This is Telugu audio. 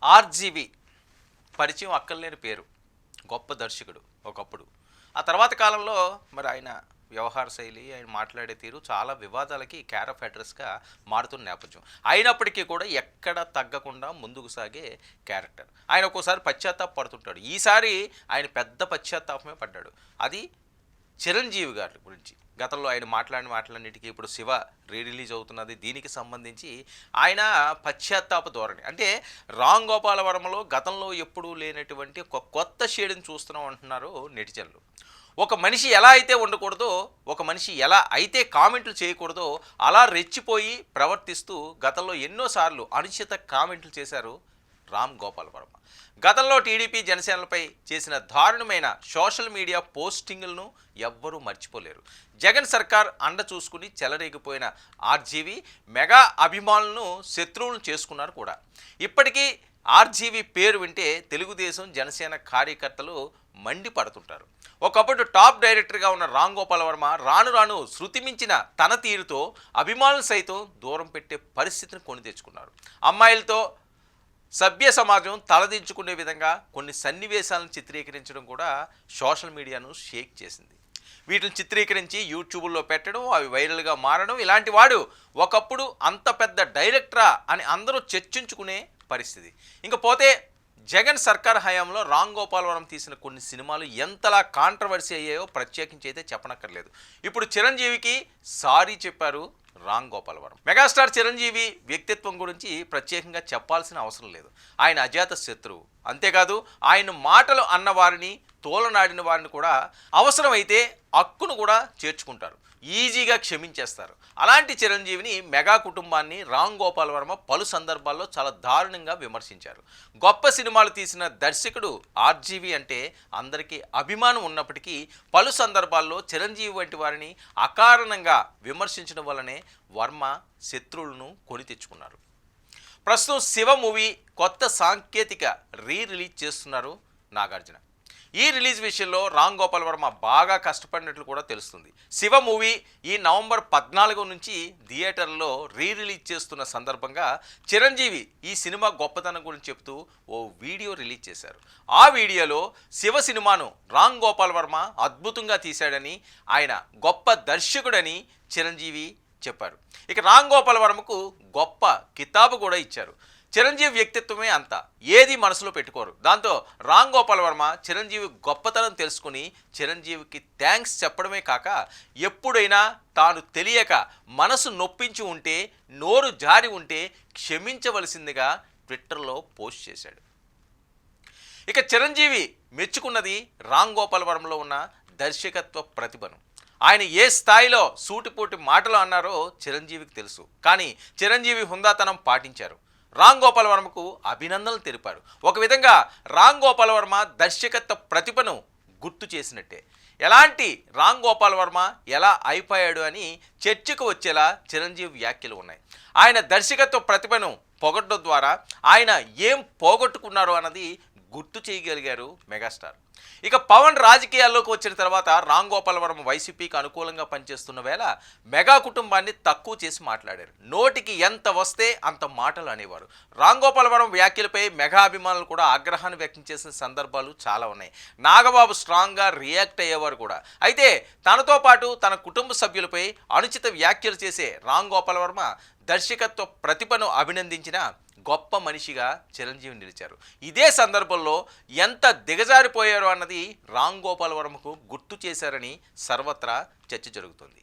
ఆర్జీవి పరిచయం అక్కర్లేని పేరు. గొప్ప దర్శకుడు ఒకప్పుడు. ఆ తర్వాత కాలంలో మరి ఆయన వ్యవహార శైలి, ఆయన మాట్లాడే తీరు చాలా వివాదాలకి కేర్ ఆఫ్ అడ్రస్గా మారుతున్న నేపథ్యం. అయినప్పటికీ కూడా ఎక్కడ తగ్గకుండా ముందుకు సాగే క్యారెక్టర్. ఆయన ఒక్కోసారి పశ్చాత్తాప పడుతుంటాడు. ఈసారి ఆయన పెద్ద పశ్చాత్తాపమే పడ్డాడు. అది చిరంజీవి గారి గురించి. గతంలో ఆయన మాట్లాడిన మాటలన్నిటికీ ఇప్పుడు శివ రిలీజ్ అవుతున్నది. దీనికి సంబంధించి ఆయన పశ్చాత్తాప ధోరణి. అంటే రామ్ గోపాల వర్మలో గతంలో ఎప్పుడూ లేనటువంటి ఒక కొత్త షేడ్ని చూస్తున్నాం అంటున్నారు నెటిజన్లు. ఒక మనిషి ఎలా అయితే ఉండకూడదో, ఒక మనిషి ఎలా అయితే కామెంట్లు చేయకూడదో అలా రెచ్చిపోయి ప్రవర్తిస్తూ గతంలో ఎన్నోసార్లు అనుచిత కామెంట్లు చేశారు రామ్ గోపాల్ వర్మ. గతంలో టీడీపీ జనసేనలపై చేసిన దారుణమైన సోషల్ మీడియా పోస్టింగులను ఎవ్వరూ మర్చిపోలేరు. జగన్ సర్కార్ అండ చూసుకుని చెలరేగిపోయిన ఆర్జీవి మెగా అభిమానులను శత్రువులను చేసుకున్నారు కూడా. ఇప్పటికీ ఆర్జీవి పేరు వింటే తెలుగుదేశం జనసేన కార్యకర్తలు మండిపడుతుంటారు. ఒకప్పుడు టాప్ డైరెక్టర్గా ఉన్న రామ్ గోపాల్ వర్మ రాను రాను శృతిమించిన తన తీరుతో అభిమానులు సైతం దూరం పెట్టే పరిస్థితిని కొని తెచ్చుకున్నారు. అమ్మాయిలతో సభ్య సమాజం తలదించుకునే విధంగా కొన్ని సన్నివేశాలను చిత్రీకరించడం కూడా సోషల్ మీడియాను షేక్ చేసింది. వీటిని చిత్రీకరించి యూట్యూబ్లో పెట్టడం, అవి వైరల్గా మారడం. ఇలాంటి వాడు ఒకప్పుడు అంత పెద్ద డైరెక్టరా అని అందరూ చర్చించుకునే పరిస్థితి. ఇంకపోతే జగన్ సర్కార్ హయాంలో రామ్ గోపాల్ వర్మ తీసిన కొన్ని సినిమాలు ఎంతలా కాంట్రవర్సీ అయ్యాయో ప్రత్యేకించి అయితే చెప్పనక్కర్లేదు. ఇప్పుడు చిరంజీవికి సారీ చెప్పారు రామ్ గోపాల్ వర్మ. మెగాస్టార్ చిరంజీవి వ్యక్తిత్వం గురించి ప్రత్యేకంగా చెప్పాల్సిన అవసరం లేదు. ఆయన అజాత శత్రువు. అంతేకాదు ఆయన మాటలు అన్నవారిని, తోలనాడిన వారిని కూడా అవసరమైతే హక్కును కూడా చేర్చుకుంటారు, ఈజీగా క్షమించేస్తారు. అలాంటి చిరంజీవిని, మెగా కుటుంబాన్ని రామ్ గోపాల్ వర్మ పలు సందర్భాల్లో చాలా దారుణంగా విమర్శించారు. గొప్ప సినిమాలు తీసిన దర్శకుడు ఆర్జీవి అంటే అందరికీ అభిమానం ఉన్నప్పటికీ పలు సందర్భాల్లో చిరంజీవి వంటి వారిని అకారణంగా విమర్శించడం వల్లనే వర్మ శత్రువులను కొని తెచ్చుకున్నారు. ప్రస్తుతం శివ మూవీ కొత్త సాంకేతిక రిలీజ్ చేస్తున్నారు నాగార్జున. ఈ రిలీజ్ విషయంలో రామ్ గోపాల్ వర్మ బాగా కష్టపడినట్లు కూడా తెలుస్తుంది. శివ మూవీ ఈ నవంబర్ 14 నుంచి థియేటర్లో రిలీజ్ చేస్తున్న సందర్భంగా చిరంజీవి ఈ సినిమా గొప్పతనం గురించి చెప్తూ ఓ వీడియో రిలీజ్ చేశారు. ఆ వీడియోలో శివ సినిమాను రామ్ గోపాల్ వర్మ అద్భుతంగా తీశాడని, ఆయన గొప్ప దర్శకుడని చిరంజీవి చెప్పారు. ఇక రామ్ గోపాల్ వర్మకు గొప్ప కితాబు కూడా ఇచ్చారు. చిరంజీవి వ్యక్తిత్వమే అంతా, ఏది మనసులో పెట్టుకోరు. దాంతో రామ్ గోపాల్ వర్మ చిరంజీవి గొప్పతనం తెలుసుకుని చిరంజీవికి థ్యాంక్స్ చెప్పడమే కాక ఎప్పుడైనా తాను తెలియక మనసు నొప్పించి ఉంటే, నోరు జారి ఉంటే క్షమించవలసిందిగా ట్విట్టర్లో పోస్ట్ చేశాడు. ఇక చిరంజీవి మెచ్చుకున్నది రామ్ గోపాల్ వర్మలో ఉన్న దర్శకత్వ ప్రతిభను. ఆయన ఏ స్థాయిలో సూటిపోటి మాటలు అన్నారో చిరంజీవికి తెలుసు. కానీ చిరంజీవి హుందాతనం పాటించారు. రామ్ గోపాల్ వర్మకు అభినందనలు తెలిపారు. ఒక విధంగా రామ్ గోపాల్ వర్మ దర్శకత్వ ప్రతిభను గుర్తు చేసినట్టే. ఎలాంటి రామ్ గోపాల్ వర్మ ఎలా అయిపోయాడు అని చర్చకు వచ్చేలా చిరంజీవి వ్యాఖ్యలు ఉన్నాయి. ఆయన దర్శకత్వ ప్రతిభను పొగడ్డం ద్వారా ఆయన ఏం పోగొట్టుకున్నారో అన్నది గుర్తు చేయగలిగారు మెగాస్టార్. ఇక పవన్ రాజకీయాల్లోకి వచ్చిన తర్వాత రామ్ గోపాల్ వర్మ వైసీపీకి అనుకూలంగా పనిచేస్తున్న వేళ మెగా కుటుంబాన్ని తక్కువ చేసి మాట్లాడారు. నోటికి ఎంత వస్తే అంత మాటలు అనేవారు. రామ్ గోపాల్ వర్మ వ్యాఖ్యలపై మెగా అభిమానులు కూడా ఆగ్రహాన్ని వ్యక్తం చేసిన సందర్భాలు చాలా ఉన్నాయి. నాగబాబు స్ట్రాంగ్గా రియాక్ట్ అయ్యేవారు కూడా. అయితే తనతో పాటు తన కుటుంబ సభ్యులపై అనుచిత వ్యాఖ్యలు చేసే రామ్ గోపాల్ వర్మ దర్శకత్వ ప్రతిభను అభినందించిన గొప్ప మనిషిగా చిరంజీవి నిలిచారు. ఇదే సందర్భంలో ఎంత దిగజారిపోయారో అన్నది రామ్ గోపాల్ వర్మకు గుర్తు చేశారని సర్వత్రా చర్చ జరుగుతుంది.